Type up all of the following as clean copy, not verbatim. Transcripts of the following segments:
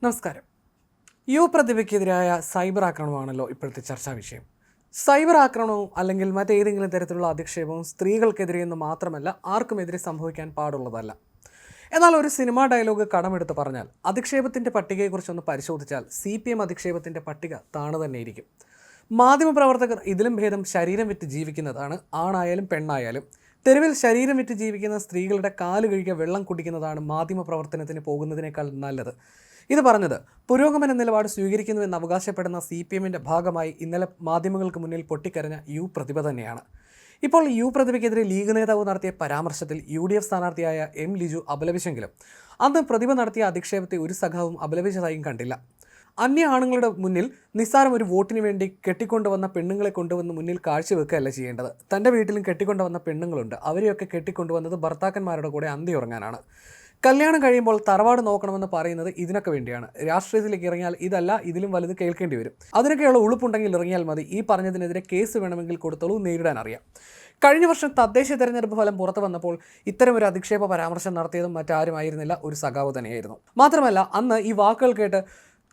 നമസ്കാരം. പ്രതിഭയ്ക്കെതിരായ സൈബർ ആക്രമണമാണല്ലോ ഇപ്പോഴത്തെ ചർച്ചാ വിഷയം. സൈബർ ആക്രമണവും അല്ലെങ്കിൽ മറ്റേതെങ്കിലും തരത്തിലുള്ള അധിക്ഷേപവും സ്ത്രീകൾക്കെതിരെ എന്ന് മാത്രമല്ല ആർക്കുമെതിരെ സംഭവിക്കാൻ പാടുള്ളതല്ല. എന്നാൽ ഒരു സിനിമാ ഡയലോഗ് കടമെടുത്ത് പറഞ്ഞാൽ അധിക്ഷേപത്തിൻ്റെ പട്ടികയെക്കുറിച്ചൊന്ന് പരിശോധിച്ചാൽ CPM അധിക്ഷേപത്തിൻ്റെ പട്ടിക താണു തന്നെയിരിക്കും. മാധ്യമപ്രവർത്തകർ ഇതിലും ഭേദം ശരീരം വിറ്റ് ജീവിക്കുന്നതാണ്. ആണായാലും പെണ്ണായാലും തെരുവിൽ ശരീരം വിറ്റ് ജീവിക്കുന്ന സ്ത്രീകളുടെ കാല് കഴുകിയ വെള്ളം കുടിക്കുന്നതാണ് മാധ്യമപ്രവർത്തനത്തിന് പോകുന്നതിനേക്കാൾ നല്ലത്. ഇത് പറഞ്ഞത് പുരോഗമന നിലപാട് സ്വീകരിക്കുന്നുവെന്ന് അവകാശപ്പെടുന്ന CPMൻ്റെ ഭാഗമായി ഇന്നലെ മാധ്യമങ്ങൾക്ക് മുന്നിൽ പൊട്ടിക്കരഞ്ഞ പ്രതിഭ തന്നെയാണ്. ഇപ്പോൾ പ്രതിഭയ്ക്കെതിരെ ലീഗ് നേതാവ് നടത്തിയ പരാമർശത്തിൽ UDF സ്ഥാനാർത്ഥിയായ ലിജു അപലപിച്ചെങ്കിലും അന്ന് പ്രതിഭ നടത്തിയ അധിക്ഷേപത്തെ ഒരു സഖാവും അപലപിച്ചതായും കണ്ടില്ല. അന്യ ആണുങ്ങളുടെ മുന്നിൽ നിസ്സാരം ഒരു വോട്ടിന് വേണ്ടി കെട്ടിക്കൊണ്ടുവന്ന പെണ്ണുങ്ങളെ കൊണ്ടുവന്ന് മുന്നിൽ കാഴ്ചവെക്കുകയല്ല ചെയ്യേണ്ടത്. തൻ്റെ വീട്ടിലും കെട്ടിക്കൊണ്ടുവന്ന പെണ്ണുങ്ങളുണ്ട്. അവരെയൊക്കെ കെട്ടിക്കൊണ്ടുവന്നത് ഭർത്താക്കന്മാരുടെ കൂടെ അന്തി ഉറങ്ങാനാണ്. കല്യാണം കഴിയുമ്പോൾ തറവാട് നോക്കണമെന്ന് പറയുന്നത് ഇതിനൊക്കെ വേണ്ടിയാണ്. രാഷ്ട്രീയത്തിലേക്ക് ഇറങ്ങിയാൽ ഇതല്ല, ഇതിലും വലുത് കേൾക്കേണ്ടി വരും. അതിനൊക്കെയുള്ള ഉളുപ്പുണ്ടെങ്കിൽ ഇറങ്ങിയാൽ മതി. ഈ പറഞ്ഞതിനെതിരെ കേസ് വേണമെങ്കിൽ കൊടുത്തോളൂ, നേരിടാൻ അറിയാം. കഴിഞ്ഞ വർഷം തദ്ദേശ തെരഞ്ഞെടുപ്പ് ഫലം പുറത്തു വന്നപ്പോൾ ഇത്തരമൊരു അധിക്ഷേപ പരാമർശം നടത്തിയതും മറ്റാരുമായിരുന്നില്ല, ഒരു സഖാവ് തന്നെയായിരുന്നു. മാത്രമല്ല അന്ന് ഈ വാക്കുകൾ കേട്ട്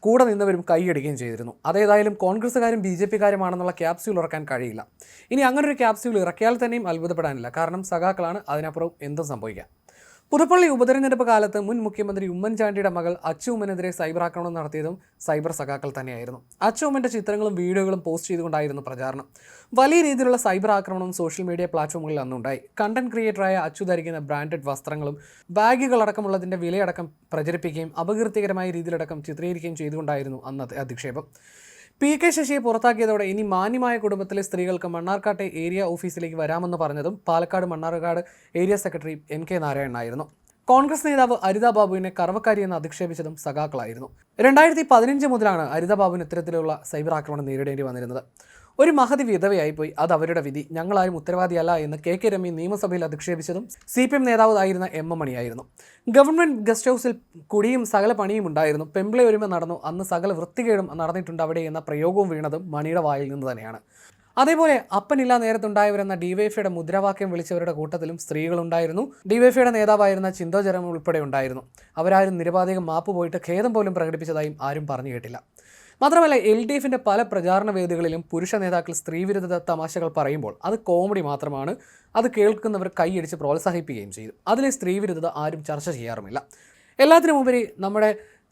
കൂടെ നിന്നവരും കൈയടിക്കുകയും ചെയ്തിരുന്നു. അതേതായാലും കോൺഗ്രസ്സുകാരും BJPക്കാരുമാണെന്നുള്ള ക്യാപ്സ്യൂൾ ഇറക്കാൻ കഴിയില്ല. ഇനി അങ്ങനൊരു ക്യാപ്സ്യൂൾ ഇറക്കിയാൽ തന്നെയും അത്ഭുതപ്പെടാനില്ല. കാരണം സഖാക്കളാണ്, അതിനപ്പുറം എന്തും സംഭവിക്കാം. പുതുപ്പള്ളി ഉപതെരഞ്ഞെടുപ്പ് കാലത്ത് മുൻ മുഖ്യമന്ത്രി ഉമ്മൻചാണ്ടിയുടെ മകൾ അച്ചുമ്മനെതിരെ സൈബർ ആക്രമണം നടത്തിയതും സൈബർ സഖാക്കൾ തന്നെയായിരുന്നു. അച്ചുമ്മൻ്റെ ചിത്രങ്ങളും വീഡിയോകളും പോസ്റ്റ് ചെയ്തുകൊണ്ടായിരുന്നു പ്രചാരണം. വലിയ രീതിയിലുള്ള സൈബർ ആക്രമണവും സോഷ്യൽ മീഡിയ പ്ലാറ്റ്ഫോമുകളിൽ അന്നുണ്ടായി. കണ്ടന്റ് ക്രിയേറ്ററായ അച്ചു ധരിക്കുന്ന ബ്രാൻഡഡ് വസ്ത്രങ്ങളും ബാഗുകളടക്കമുള്ളതിൻ്റെ വിലയടക്കം പ്രചരിപ്പിക്കുകയും അപകീർത്തികരമായ രീതിയിലടക്കം ചിത്രീകരിക്കുകയും ചെയ്തുകൊണ്ടായിരുന്നു അന്നത്തെ അധിക്ഷേപം. PK ശശിയെ പുറത്താക്കിയതോടെ ഇനി മാന്യമായ കുടുംബത്തിലെ സ്ത്രീകൾക്ക് മണ്ണാർക്കാട്ടെ ഏരിയ ഓഫീസിലേക്ക് വരാമെന്ന് പറഞ്ഞതും Palakkad Mannarkkad area secretary NK നാരായണനായിരുന്നു. കോൺഗ്രസ് നേതാവ് അരിത ബാബുവിനെ കറവക്കാരിയെന്ന് അധിക്ഷേപിച്ചതും സഖാക്കളായിരുന്നു. 2015 മുതലാണ് അരിത ബാബുവിന് ഇത്തരത്തിലുള്ള സൈബർ ആക്രമണം നേരിടേണ്ടി വന്നിരുന്നത്. ഒരു മഹതി വിധവയായിപ്പോയി, അത് അവരുടെ വിധി, ഞങ്ങളാരും ഉത്തരവാദിയല്ല എന്ന് KK രമി നിയമസഭയിൽ അധിക്ഷേപിച്ചതും CPM നേതാവായിരുന്ന MM മണിയായിരുന്നു. ഗവൺമെൻറ് ഗസ്റ്റ് ഹൗസിൽ കുടിയും സകല പണിയും ഉണ്ടായിരുന്നു. പെമ്പിളെ ഒരുമ നടന്നു, അന്ന് സകല വൃത്തികേടും നടന്നിട്ടുണ്ട് അവിടെ എന്ന പ്രയോഗവും വീണതും മണിയുടെ വായിൽ നിന്ന് തന്നെയാണ്. അതേപോലെ അപ്പനില്ല നേരത്തുണ്ടായവരെന്ന DYFIയുടെ മുദ്രാവാക്യം വിളിച്ചവരുടെ കൂട്ടത്തിലും സ്ത്രീകളുണ്ടായിരുന്നു. DYFIയുടെ നേതാവായിരുന്ന ചിന്തോ ജെറം ഉൾപ്പെടെ ഉണ്ടായിരുന്നു. അവരാരും നിരപാധികം മാപ്പ് പോയിട്ട് ഖേദം പോലും പ്രകടിപ്പിച്ചതായും ആരും പറഞ്ഞു കേട്ടില്ല. മാത്രമല്ല LDFിൻ്റെ പല പ്രചാരണ വേദികളിലും പുരുഷ നേതാക്കൾ സ്ത്രീവിരുദ്ധ തമാശകൾ പറയുമ്പോൾ അത് കോമഡി മാത്രമാണ്. അത് കേൾക്കുന്നവർ കൈയടിച്ച് പ്രോത്സാഹിപ്പിക്കുകയും ചെയ്തു. അതിലെ സ്ത്രീവിരുദ്ധത ആരും ചർച്ച ചെയ്യാറുമില്ല. എല്ലാത്തിനുമുപരി നമ്മുടെ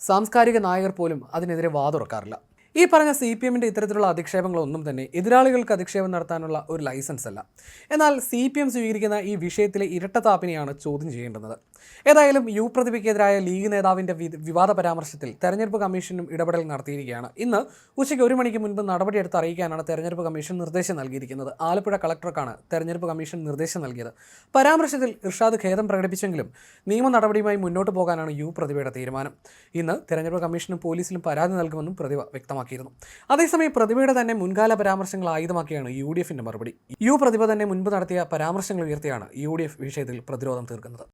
സാംസ്കാരിക നായകർ പോലും അതിനെതിരെ വാതുറക്കാറില്ല. ഈ പറഞ്ഞ CPMൻ്റെ ഇത്തരത്തിലുള്ള അധിക്ഷേപങ്ങളൊന്നും തന്നെ എതിരാളികൾക്ക് അധിക്ഷേപം നടത്താനുള്ള ഒരു ലൈസൻസ് അല്ല. എന്നാൽ CPM സ്വീകരിക്കുന്ന ഈ വിഷയത്തിലെ ഇരട്ടത്താപ്പിനെയാണ് ചോദ്യം ചെയ്യേണ്ടുന്നത്. ഏതായാലും പ്രതിഭയ്ക്കെതിരായ ലീഗ് നേതാവിൻ്റെ വിവാദ പരാമർശത്തിൽ തെരഞ്ഞെടുപ്പ് കമ്മീഷനും ഇടപെടൽ നടത്തിയിരിക്കുകയാണ്. ഇന്ന് ഉച്ചയ്ക്ക് 1 മണിക്ക് മുൻപ് നടപടിയെടുത്ത് അറിയിക്കാനാണ് തെരഞ്ഞെടുപ്പ് കമ്മീഷൻ നിർദ്ദേശം നൽകിയിരിക്കുന്നത്. ആലപ്പുഴ കളക്ടർക്കാണ് തെരഞ്ഞെടുപ്പ് കമ്മീഷൻ നിർദ്ദേശം നൽകിയത്. പരാമർശത്തിൽ ഇർഷാദ് ഖേദം പ്രകടിപ്പിച്ചെങ്കിലും നിയമ നടപടിയുമായി മുന്നോട്ട് പോകാനാണ് പ്രതിഭയുടെ തീരുമാനം. ഇന്ന് തെരഞ്ഞെടുപ്പ് കമ്മീഷനും പോലീസിലും പരാതി നൽകുമെന്നും പ്രതിഭ വ്യക്തമാക്കിയിരുന്നു. അതേസമയം പ്രതിഭയുടെ തന്നെ മുൻകാല പരാമർശങ്ങൾ ആയുധമാക്കിയാണ് UDFിൻ്റെ മറുപടി. പ്രതിഭ തന്നെ മുൻപ് നടത്തിയ പരാമർശങ്ങൾ ഉയർത്തിയാണ് UDF വിഷയത്തിൽ പ്രതിരോധം തീർക്കുന്നത്.